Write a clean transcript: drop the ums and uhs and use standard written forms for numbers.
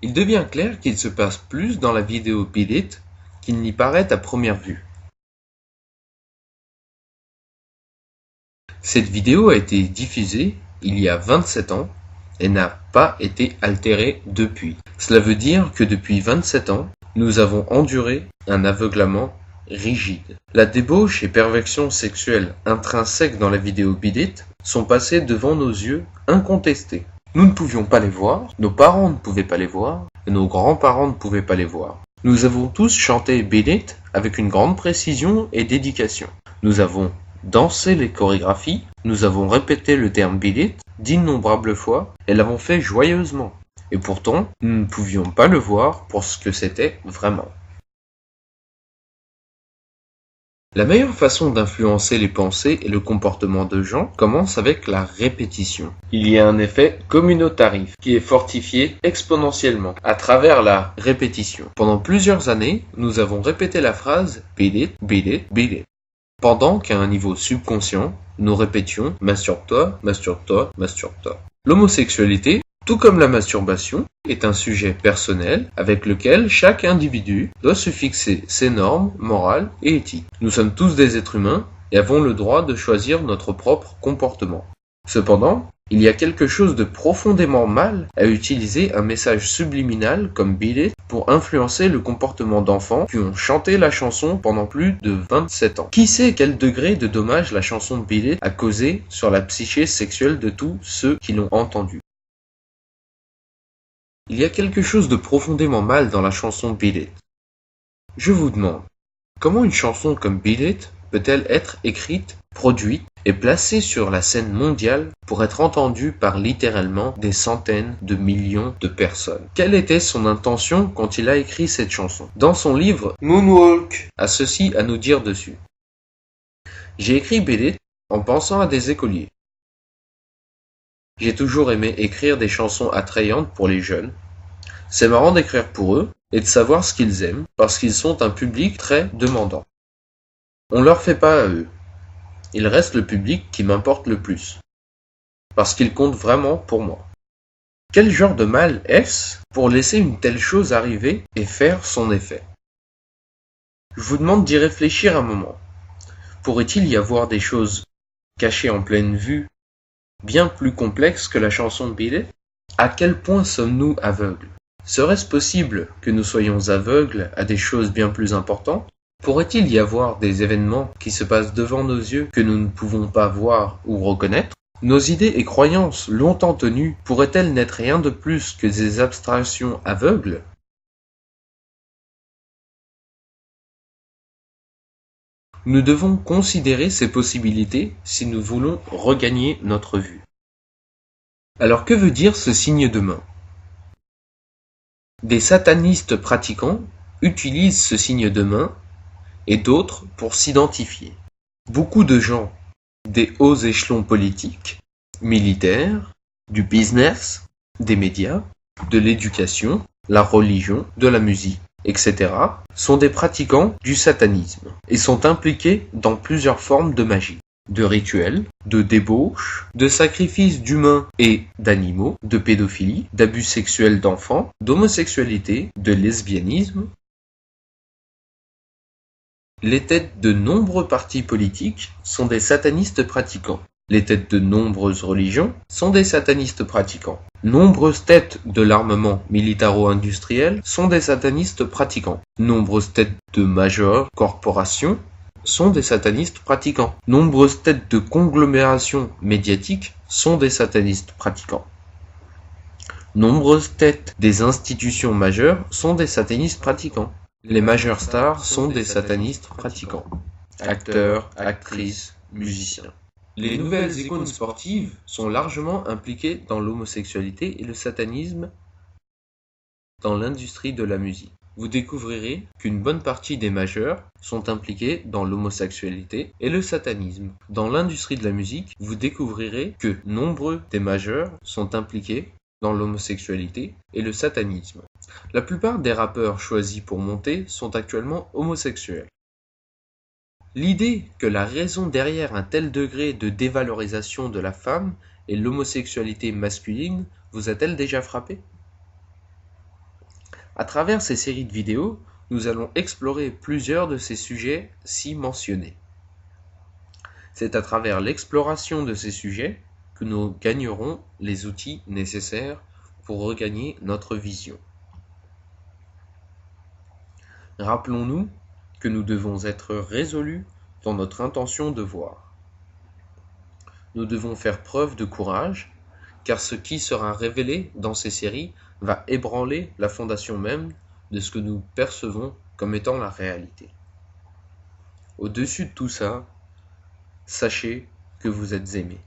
Il devient clair qu'il se passe plus dans la vidéo Beat It qu'il n'y paraît à première vue. Cette vidéo a été diffusée il y a 27 ans et n'a pas été altérée depuis. Cela veut dire que depuis 27 ans, nous avons enduré un aveuglement rigide. La débauche et perversion sexuelle intrinsèques dans la vidéo Beat It sont passées devant nos yeux incontestés. Nous ne pouvions pas les voir, nos parents ne pouvaient pas les voir, et nos grands-parents ne pouvaient pas les voir. Nous avons tous chanté Beat It avec une grande précision et dédication. Nous avons dansé les chorégraphies, nous avons répété le terme Beat It d'innombrables fois et l'avons fait joyeusement. Et pourtant, nous ne pouvions pas le voir pour ce que c'était vraiment. La meilleure façon d'influencer les pensées et le comportement de gens commence avec la répétition. Il y a un effet communautarif qui est fortifié exponentiellement à travers la répétition. Pendant plusieurs années, nous avons répété la phrase « beat it, beat it, beat it ». Pendant qu'à un niveau subconscient, nous répétions « masturbe-toi, masturbe-toi, masturbe-toi ». L'homosexualité, tout comme la masturbation, est un sujet personnel avec lequel chaque individu doit se fixer ses normes morales et éthiques. Nous sommes tous des êtres humains et avons le droit de choisir notre propre comportement. Cependant, il y a quelque chose de profondément mal à utiliser un message subliminal comme Beat It pour influencer le comportement d'enfants qui ont chanté la chanson pendant plus de 27 ans. Qui sait quel degré de dommage la chanson Beat It a causé sur la psyché sexuelle de tous ceux qui l'ont entendue. Il y a quelque chose de profondément mal dans la chanson Beat It. Je vous demande, comment une chanson comme Beat It peut-elle être écrite, produite et placée sur la scène mondiale pour être entendue par littéralement des centaines de millions de personnes? Quelle était son intention quand il a écrit cette chanson? Dans son livre Moonwalk a ceci à nous dire dessus. J'ai écrit Beat It en pensant à des écoliers. J'ai toujours aimé écrire des chansons attrayantes pour les jeunes. C'est marrant d'écrire pour eux et de savoir ce qu'ils aiment parce qu'ils sont un public très demandant. On leur fait pas à eux. Il reste le public qui m'importe le plus. Parce qu'il compte vraiment pour moi. Quel genre de mal est-ce pour laisser une telle chose arriver et faire son effet? Je vous demande d'y réfléchir un moment. Pourrait-il y avoir des choses cachées en pleine vue bien plus complexe que la chanson Beat It? À quel point sommes-nous aveugles? Serait-ce possible que nous soyons aveugles à des choses bien plus importantes? Pourrait-il y avoir des événements qui se passent devant nos yeux que nous ne pouvons pas voir ou reconnaître? Nos idées et croyances longtemps tenues pourraient-elles n'être rien de plus que des abstractions aveugles? Nous devons considérer ces possibilités si nous voulons regagner notre vue. Alors que veut dire ce signe de main? Des satanistes pratiquants utilisent ce signe de main et d'autres pour s'identifier. Beaucoup de gens des hauts échelons politiques, militaires, du business, des médias, de l'éducation, la religion, de la musique, etc. sont des pratiquants du satanisme et sont impliqués dans plusieurs formes de magie, de rituels, de débauche, de sacrifices d'humains et d'animaux, de pédophilie, d'abus sexuels d'enfants, d'homosexualité, de lesbianisme. Les têtes de nombreux partis politiques sont des satanistes pratiquants. Les têtes de nombreuses religions sont des satanistes pratiquants. Nombreuses têtes de l'armement militaro-industriel sont des satanistes pratiquants. Nombreuses têtes de majeures corporations sont des satanistes pratiquants. Nombreuses têtes de conglomérations médiatiques sont des satanistes pratiquants. Nombreuses têtes des institutions majeures sont des satanistes pratiquants. Les majeures stars sont des satanistes pratiquants. Acteurs, actrices, musiciens. Les nouvelles icônes sportives sont largement impliquées dans l'homosexualité et le satanisme dans l'industrie de la musique. Vous découvrirez qu'une bonne partie des majeurs sont impliqués dans l'homosexualité et le satanisme. Dans l'industrie de la musique, vous découvrirez que nombreux des majeurs sont impliqués dans l'homosexualité et le satanisme. La plupart des rappeurs choisis pour monter sont actuellement homosexuels. L'idée que la raison derrière un tel degré de dévalorisation de la femme est l'homosexualité masculine vous a-t-elle déjà frappé? À travers ces séries de vidéos, nous allons explorer plusieurs de ces sujets ci mentionnés. C'est à travers l'exploration de ces sujets que nous gagnerons les outils nécessaires pour regagner notre vision. Rappelons-nous que nous devons être résolus dans notre intention de voir. Nous devons faire preuve de courage, car ce qui sera révélé dans ces séries va ébranler la fondation même de ce que nous percevons comme étant la réalité. Au-dessus de tout ça, sachez que vous êtes aimés.